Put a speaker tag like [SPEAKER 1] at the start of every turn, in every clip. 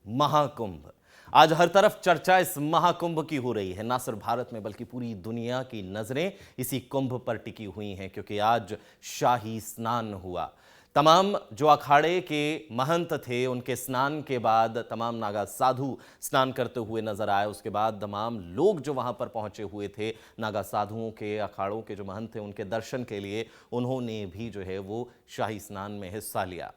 [SPEAKER 1] महाकुंभ। आज हर तरफ चर्चा इस महाकुंभ की हो रही है। ना सिर्फ भारत में बल्कि पूरी दुनिया की नजरें इसी कुंभ पर टिकी हुई हैं, क्योंकि आज शाही स्नान हुआ। तमाम जो अखाड़े के महंत थे, उनके स्नान के बाद तमाम नागा साधु स्नान करते हुए नजर आए। उसके बाद तमाम लोग जो वहां पर पहुंचे हुए थे, नागा साधुओं के, अखाड़ों के जो महंत थे, उनके दर्शन के लिए, उन्होंने भी जो है वो शाही स्नान में हिस्सा लिया।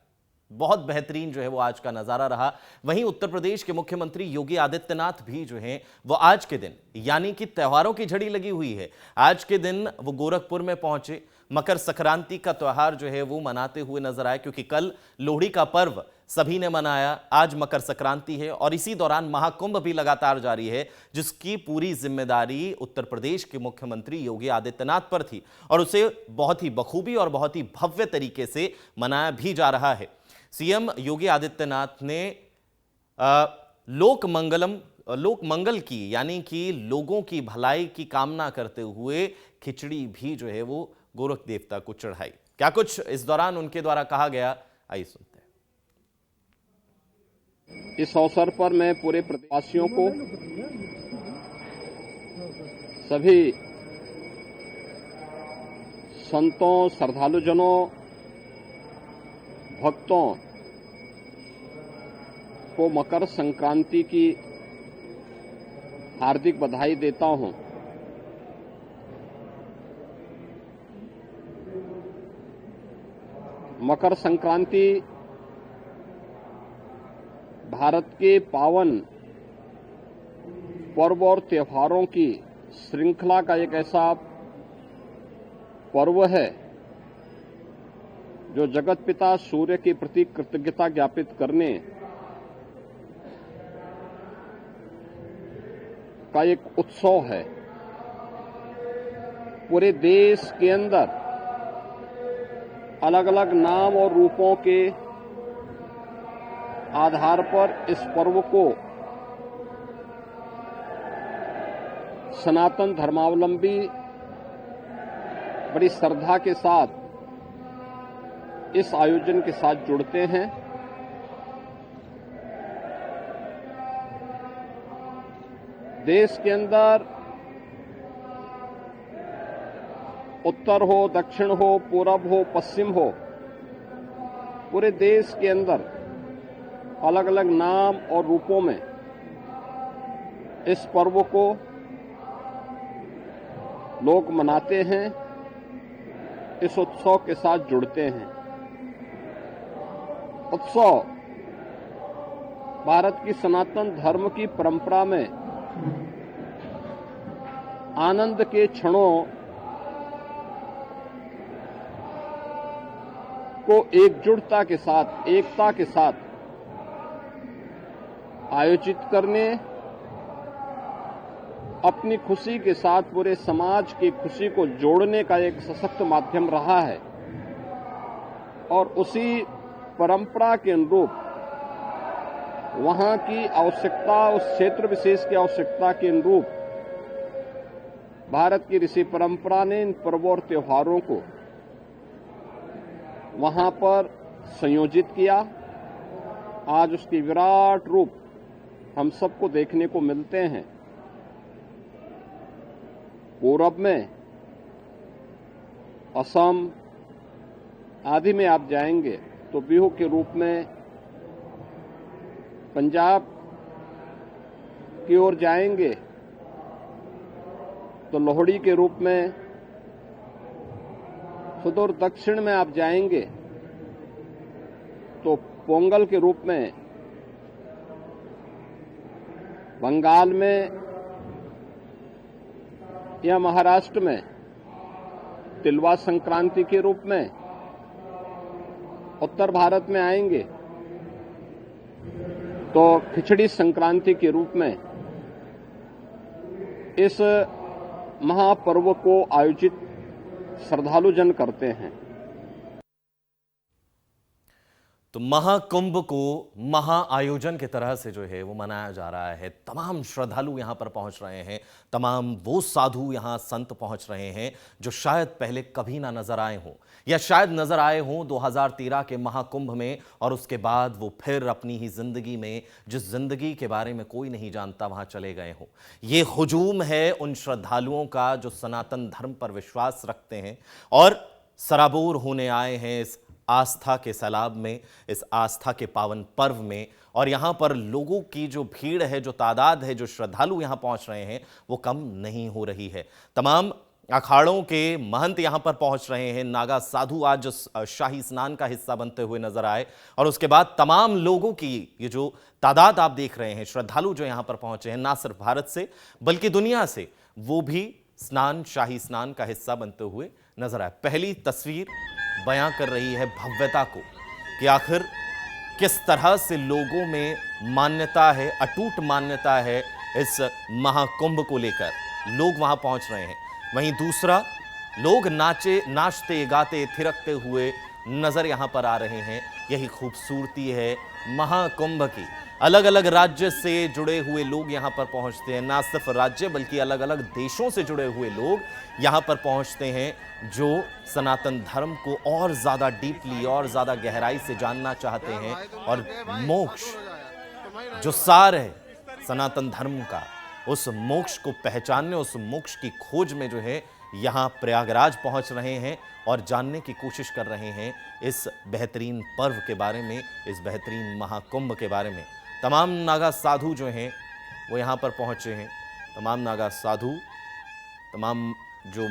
[SPEAKER 1] बहुत बेहतरीन जो है वो आज का नजारा रहा। वहीं उत्तर प्रदेश के मुख्यमंत्री योगी आदित्यनाथ भी जो हैं वो आज के दिन, यानी कि त्योहारों की झड़ी लगी हुई है, आज के दिन वो गोरखपुर में पहुंचे। मकर संक्रांति का त्योहार जो है वो मनाते हुए नजर आए, क्योंकि कल लोहड़ी का पर्व सभी ने मनाया, आज मकर संक्रांति है और इसी दौरान महाकुंभ भी लगातार जारी है, जिसकी पूरी जिम्मेदारी उत्तर प्रदेश के मुख्यमंत्री योगी आदित्यनाथ पर थी और उसे बहुत ही बखूबी और बहुत ही भव्य तरीके से मनाया भी जा रहा है। सीएम योगी आदित्यनाथ ने लोक मंगल की, यानी कि लोगों की भलाई की कामना करते हुए खिचड़ी भी जो है वो गोरख देवता को चढ़ाई। क्या कुछ इस दौरान उनके द्वारा कहा गया, आइए सुनते हैं।
[SPEAKER 2] इस अवसर पर मैं पूरे प्रदेशवासियों को, सभी संतों, श्रद्धालुजनों, भक्तों को मकर संक्रांति की हार्दिक बधाई देता हूं। मकर संक्रांति भारत के पावन पर्व और त्योहारों की श्रृंखला का एक ऐसा पर्व है जो जगत पिता सूर्य के प्रति कृतज्ञता ज्ञापित करने का एक उत्सव है। पूरे देश के अंदर अलग अलग नाम और रूपों के आधार पर इस पर्व को सनातन धर्मावलंबी बड़ी श्रद्धा के साथ इस आयोजन के साथ जुड़ते हैं। देश के अंदर उत्तर हो, दक्षिण हो, पूरब हो, पश्चिम हो, पूरे देश के अंदर अलग अलग नाम और रूपों में इस पर्व को लोग मनाते हैं, इस उत्सव के साथ जुड़ते हैं। उत्सव भारत की सनातन धर्म की परंपरा में आनंद के क्षणों को एकजुटता के साथ, एकता के साथ आयोजित करने, अपनी खुशी के साथ पूरे समाज की खुशी को जोड़ने का एक सशक्त माध्यम रहा है और उसी परंपरा के अनुरूप वहां की आवश्यकता, उस क्षेत्र विशेष की आवश्यकता के अनुरूप भारत की ऋषि परंपरा ने इन पर्वों और त्योहारों को वहां पर संयोजित किया। आज उसकी विराट रूप हम सबको देखने को मिलते हैं। पूरब में असम आदि में आप जाएंगे तो बिहू के रूप में, पंजाब की ओर जाएंगे तो लोहड़ी के रूप में, सुदूर दक्षिण में आप जाएंगे तो पोंगल के रूप में, बंगाल में या महाराष्ट्र में तिलवा संक्रांति के रूप में, उत्तर भारत में आएंगे तो खिचड़ी संक्रांति के रूप में इस महापर्व को आयोजित श्रद्धालुजन करते हैं।
[SPEAKER 1] तो महाकुंभ को महाआयोजन की तरह से जो है वो मनाया जा रहा है। तमाम श्रद्धालु यहाँ पर पहुँच रहे हैं, तमाम वो साधु यहाँ संत पहुँच रहे हैं जो शायद पहले कभी ना नजर आए हों या शायद नजर आए हों 2013 के महाकुंभ में, और उसके बाद वो फिर अपनी ही जिंदगी में जिस जिंदगी के बारे में कोई नहीं जानता वहां चले गए हों। ये हुजूम है उन श्रद्धालुओं का जो सनातन धर्म पर विश्वास रखते हैं और सराबोर होने आए हैं इस आस्था के सैलाब में, इस आस्था के पावन पर्व में। और यहाँ पर लोगों की जो भीड़ है, जो तादाद है, जो श्रद्धालु यहाँ पहुँच रहे हैं वो कम नहीं हो रही है। तमाम अखाड़ों के महंत यहाँ पर पहुँच रहे हैं। नागा साधु आज शाही स्नान का हिस्सा बनते हुए नजर आए और उसके बाद तमाम लोगों की ये जो तादाद आप देख रहे हैं, श्रद्धालु जो यहाँ पर पहुँचे हैं ना सिर्फ भारत से बल्कि दुनिया से, वो भी स्नान, शाही स्नान का हिस्सा बनते हुए नजर आए। पहली तस्वीर बयां कर रही है भव्यता को कि आखिर किस तरह से लोगों में मान्यता है, अटूट मान्यता है इस महाकुंभ को लेकर। लोग वहां पहुंच रहे हैं, वहीं दूसरा लोग नाचते गाते थिरकते हुए नजर यहां पर आ रहे हैं। यही खूबसूरती है महाकुंभ की। अलग अलग राज्य से जुड़े हुए लोग यहां पर पहुंचते हैं, ना सिर्फ राज्य बल्कि अलग अलग देशों से जुड़े हुए लोग यहां पर पहुंचते हैं जो सनातन धर्म को और ज्यादा डीपली और ज्यादा गहराई से जानना चाहते हैं और मोक्ष जो सार है सनातन धर्म का, उस मोक्ष को पहचानने, उस मोक्ष की खोज में जो है यहाँ प्रयागराज पहुँच रहे हैं और जानने की कोशिश कर रहे हैं इस बेहतरीन पर्व के बारे में, इस बेहतरीन महाकुंभ के बारे में। तमाम नागा साधु जो हैं वो यहाँ पर पहुँचे हैं। तमाम नागा साधु, तमाम जो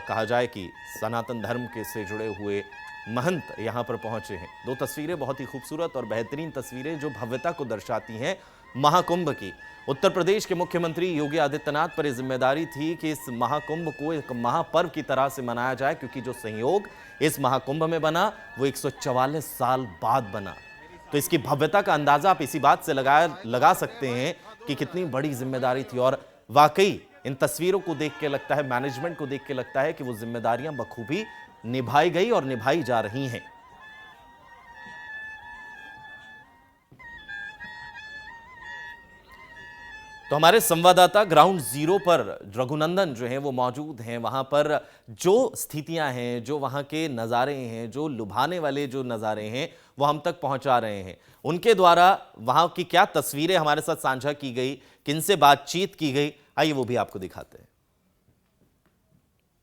[SPEAKER 1] कहा जाए कि सनातन धर्म के से जुड़े हुए महंत यहाँ पर पहुँचे हैं। दो तस्वीरें बहुत ही खूबसूरत और बेहतरीन तस्वीरें जो भव्यता को दर्शाती हैं महाकुंभ की। उत्तर प्रदेश के मुख्यमंत्री योगी आदित्यनाथ पर यह जिम्मेदारी थी कि इस महाकुंभ को एक महापर्व की तरह से मनाया जाए, क्योंकि जो संयोग इस महाकुंभ में बना वो 144 साल बाद बना। तो इसकी भव्यता का अंदाजा आप इसी बात से लगा सकते हैं कि कितनी बड़ी जिम्मेदारी थी। और वाकई इन तस्वीरों को देख के लगता है, मैनेजमेंट को देख के लगता है कि वो जिम्मेदारियां बखूबी निभाई गई और निभाई जा रही हैं। तो हमारे संवाददाता ग्राउंड जीरो पर रघुनंदन जो हैं वो मौजूद हैं। वहां पर जो स्थितियां हैं, जो वहां के नज़ारे हैं, जो लुभाने वाले जो नज़ारे हैं वो हम तक पहुंचा रहे हैं। उनके द्वारा वहां की क्या तस्वीरें हमारे साथ साझा की गई, किनसे बातचीत की गई, आइए वो भी आपको दिखाते हैं।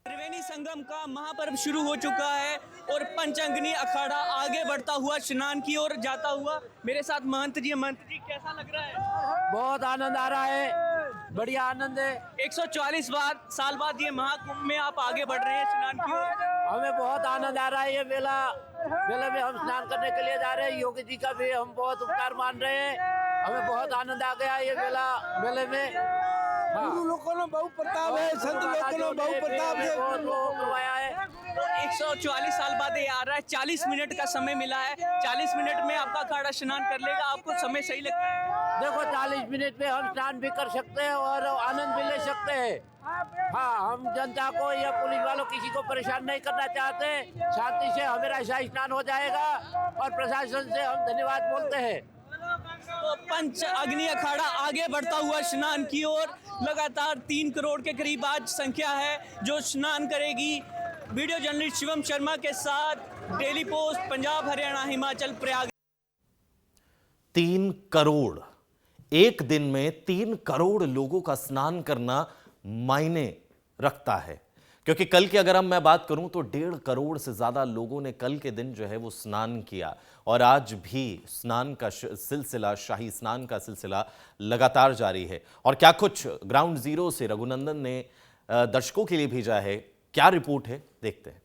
[SPEAKER 3] त्रिवेणी संगम का महापर्व शुरू हो चुका है और पंचांगनी अखाड़ा आगे बढ़ता हुआ स्नान की ओर जाता हुआ। मेरे साथ महंत जी। महंत जी, कैसा लग रहा है?
[SPEAKER 4] बहुत आनंद आ रहा है, बढ़िया आनंद है।
[SPEAKER 3] 144 साल बाद ये महाकुंभ में आप आगे बढ़ रहे हैं स्नान की ओर।
[SPEAKER 4] हमें बहुत आनंद आ रहा है। ये मेले में हम स्नान करने के लिए जा रहे हैं। योगी जी का भी हम बहुत उपकार मान रहे हैं। हमें बहुत आनंद आ गया ये मेले में।
[SPEAKER 5] गुरु लोगों ने बहु प्रताप है, संत लोगों ने बहु प्रताप है,
[SPEAKER 4] करवाया है।
[SPEAKER 3] 144 साल बाद ये आ रहा है। 40 मिनट का समय मिला है। 40 मिनट में आपका अखाड़ा स्नान कर लेगा। आपको समय सही लगता है?
[SPEAKER 4] देखो 40 मिनट में हम स्नान भी कर सकते हैं और आनंद भी ले सकते हैं। हाँ, हम जनता को या पुलिस वालों किसी को परेशान नहीं करना चाहते। शांति से हमारा शाही स्नान हो जाएगा और प्रशासन से हम धन्यवाद बोलते हैं।
[SPEAKER 3] तो पंच अग्नि अखाड़ा आगे बढ़ता हुआ स्नान की ओर। लगातार 3 करोड़ के करीब आज संख्या है जो स्नान करेगी। वीडियो जर्नलिस्ट शिवम शर्मा के साथ डेली पोस्ट, पंजाब, हरियाणा, हिमाचल, प्रयाग।
[SPEAKER 1] 3 करोड़ एक दिन में 3 करोड़ लोगों का स्नान करना मायने रखता है, क्योंकि कल की अगर मैं बात करूं तो 1.5 करोड़ से ज्यादा लोगों ने कल के दिन जो है वो स्नान किया और आज भी स्नान का सिलसिला, शाही स्नान का सिलसिला लगातार जारी है। और क्या कुछ ग्राउंड जीरो से रघुनंदन ने दर्शकों के लिए भेजा है, क्या रिपोर्ट है, देखते हैं।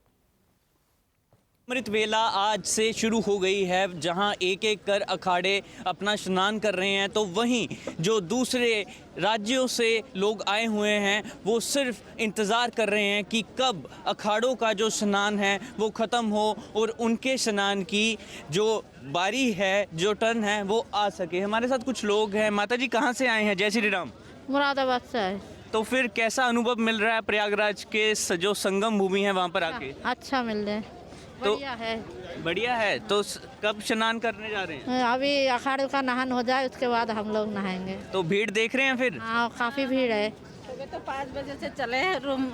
[SPEAKER 3] अमृत वेला आज से शुरू हो गई है, जहां एक एक कर अखाड़े अपना स्नान कर रहे हैं। तो वहीं जो दूसरे राज्यों से लोग आए हुए हैं वो सिर्फ इंतज़ार कर रहे हैं कि कब अखाड़ों का जो स्नान है वो ख़त्म हो और उनके स्नान की जो बारी है, जो टर्न है, वो आ सके। हमारे साथ कुछ लोग हैं। माता जी, कहाँ से आए हैं? जय श्री राम।
[SPEAKER 6] मुरादाबाद से है।
[SPEAKER 3] तो फिर कैसा अनुभव मिल रहा है प्रयागराज के जो संगम भूमि है वहाँ पर आके?
[SPEAKER 6] अच्छा मिल रहा है। बढ़िया है।
[SPEAKER 3] बढ़िया है। तो कब स्नान करने जा रहे हैं?
[SPEAKER 6] अभी अखाड़े का नहान हो जाए उसके बाद हम लोग नहाएंगे।
[SPEAKER 3] तो भीड़ देख रहे हैं फिर?
[SPEAKER 6] हाँ, काफी भीड़ है।
[SPEAKER 7] सुबह तो 5 बजे से चले हैं रूम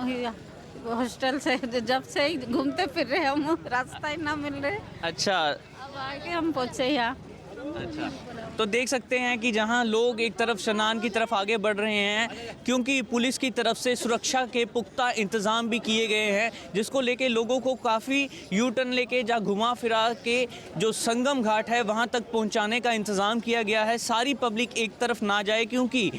[SPEAKER 7] हॉस्टल से, जब से ही घूमते फिर रहे हम, रास्ता ही ना मिल रहे।
[SPEAKER 3] अच्छा
[SPEAKER 7] अब आके हम पहुंचे यहाँ।
[SPEAKER 3] अच्छा, तो देख सकते हैं कि जहां लोग एक तरफ स्नान की तरफ आगे बढ़ रहे हैं, क्योंकि पुलिस की तरफ से सुरक्षा के पुख्ता इंतजाम भी किए गए हैं, जिसको लेके लोगों को काफ़ी यू टर्न लेके जहाँ घुमा फिरा के जो संगम घाट है वहां तक पहुंचाने का इंतज़ाम किया गया है। सारी पब्लिक एक तरफ ना जाए, क्योंकि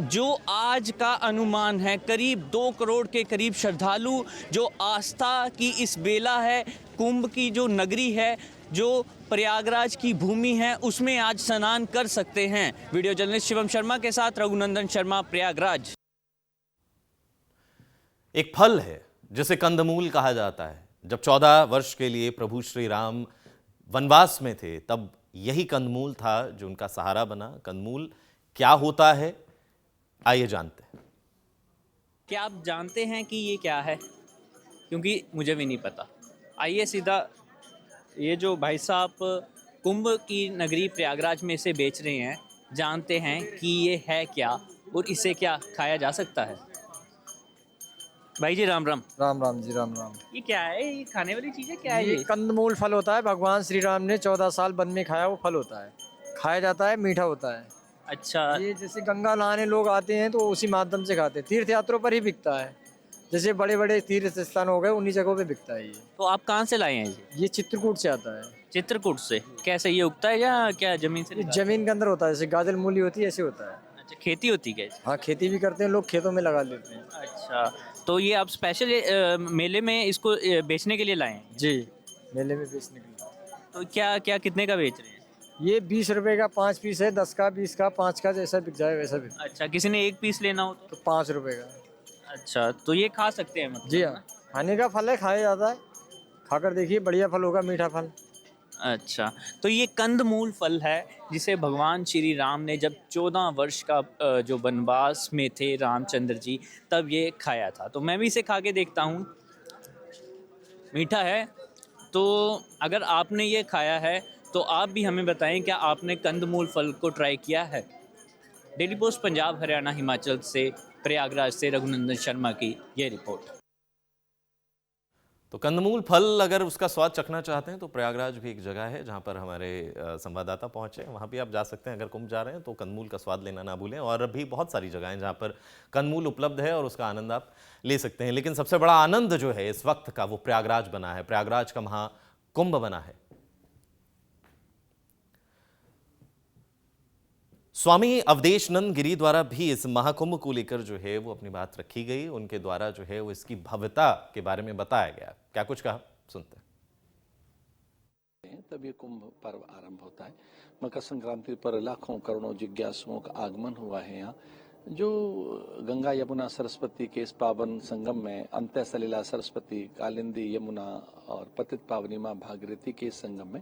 [SPEAKER 3] जो आज का अनुमान है करीब 2 करोड़ के करीब श्रद्धालु जो आस्था की इस बेला है, कुंभ की जो नगरी है, जो प्रयागराज की भूमि है, उसमें आज स्नान कर सकते हैं। वीडियो जर्नलिस्ट शिवम शर्मा के साथ रघुनंदन शर्मा, प्रयागराज।
[SPEAKER 1] एक फल है जिसे कंदमूल कहा जाता है। जब 14 वर्ष के लिए प्रभु श्री राम वनवास में थे, तब यही कंदमूल था जो उनका सहारा बना। कंदमूल क्या होता है, आइए जानते हैं।
[SPEAKER 3] क्या आप जानते हैं कि ये क्या है? क्योंकि मुझे भी नहीं पता। आइए सीधा, ये जो भाई साहब कुंभ की नगरी प्रयागराज में इसे बेच रहे हैं, जानते हैं कि ये है क्या और इसे क्या खाया जा सकता है। भाई जी राम राम।
[SPEAKER 8] राम राम जी, राम राम।
[SPEAKER 3] ये क्या है? ये खाने वाली चीज़ है? क्या है
[SPEAKER 8] ये
[SPEAKER 3] ये?
[SPEAKER 8] कंदमूल फल होता है। भगवान श्री राम ने 14 साल वन में खाया, वो फल होता है, खाया जाता है, मीठा होता है।
[SPEAKER 3] अच्छा,
[SPEAKER 8] ये जैसे गंगा नहाने लोग आते हैं तो उसी माध्यम से खाते हैं। तीर्थ यात्रों पर ही बिकता है, जैसे बड़े बड़े तीर्थ स्थान हो गए उन्हीं जगहों पे बिकता है ये।
[SPEAKER 3] तो आप कहाँ से लाए हैं ये?
[SPEAKER 8] ये चित्रकूट से आता है।
[SPEAKER 3] चित्रकूट से? कैसे ये उगता है या क्या जमीन से
[SPEAKER 8] ये
[SPEAKER 3] निकालते
[SPEAKER 8] जमीन के अंदर होता है, जैसे गाजर मूली होती है ऐसे होता है।
[SPEAKER 3] हैं? अच्छा, खेती होती है क्या?
[SPEAKER 8] हाँ, खेती भी करते हैं लोग, खेतों में लगा लेते हैं।
[SPEAKER 3] अच्छा, तो ये आप स्पेशल मेले में इसको बेचने के लिए लाए हैं?
[SPEAKER 8] जी, मेले में बेचने के लिए।
[SPEAKER 3] तो क्या क्या कितने का बेच रहे हैं?
[SPEAKER 8] ये 20 रुपए का 5 पीस है, 10 का, 20 का, 5 का, जैसा बिक जाए वैसा बिक।
[SPEAKER 3] अच्छा, किसी ने एक पीस लेना हो तो?
[SPEAKER 8] 5 रुपए का।
[SPEAKER 3] अच्छा, तो ये खा सकते हैं मतलब?
[SPEAKER 8] जी हाँ, खाने का फल है, खाया जाता है। खाकर देखिए, बढ़िया फल होगा, मीठा फल।
[SPEAKER 3] अच्छा, तो ये कंदमूल फल है जिसे भगवान श्री राम ने जब 14 वर्ष का जो वनवास में थे रामचंद्र जी, तब ये खाया था। तो मैं भी इसे खा के देखता हूँ। मीठा है। तो अगर आपने ये खाया है तो आप भी हमें बताएं, क्या आपने कंदमूल फल को ट्राई किया है? डेली पोस्ट पंजाब, हरियाणा, हिमाचल से प्रयागराज से रघुनंदन शर्मा की ये रिपोर्ट।
[SPEAKER 1] तो कंदमूल फल अगर उसका स्वाद चखना चाहते हैं तो प्रयागराज भी एक जगह है जहां पर हमारे संवाददाता पहुंचे। वहां भी आप जा सकते हैं। अगर कुंभ जा रहे हैं तो कंदमूल का स्वाद लेना ना भूलें। और भी बहुत सारी जगह हैं जहां पर कंदमूल उपलब्ध है और उसका आनंद आप ले सकते हैं। लेकिन सबसे बड़ा आनंद जो है इस वक्त का, वो प्रयागराज बना है, प्रयागराज का महाकुंभ बना है। स्वामी अवधेशानंद गिरी द्वारा भी इस महाकुंभ को लेकर जो है वो अपनी बात रखी गई। उनके द्वारा जो है वो इसकी भव्यता के बारे में बताया गया। क्या कुछ कहा, सुनते हैं।
[SPEAKER 9] तब ये कुंभ पर्व आरंभ होता है। मकर संक्रांति पर लाखों करोड़ों जिज्ञासुओं का आगमन हुआ है यहाँ, जो गंगा यमुना सरस्वती के इस पावन संगम में अंतः सलिला सरस्वती, कालिंदी यमुना और पतित पावनी मां भागीरथी के इस संगम में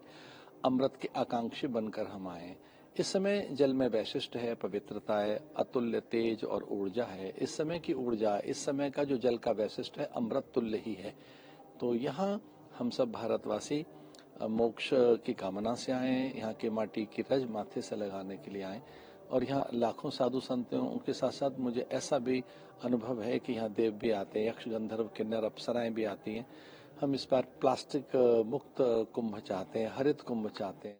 [SPEAKER 9] अमृत के आकांक्षी बनकर हम आए। इस समय जल में वैशिष्ट है, पवित्रता है, अतुल्य तेज और ऊर्जा है। इस समय की ऊर्जा, इस समय का जो जल का वैशिष्ट है, अमृत तुल्य ही है। तो यहाँ हम सब भारतवासी मोक्ष की कामना से आए हैं। यहाँ की माटी की रज माथे से लगाने के लिए आए और यहाँ लाखों साधु संत हैं। उनके साथ साथ मुझे ऐसा भी अनुभव है कि यहाँ देव भी आते हैं, यक्ष गंधर्व किन्नर अप्सराएं भी आती हैं। हम इस बार प्लास्टिक मुक्त कुंभ चाहते हैं, हरित कुंभ चाहते हैं।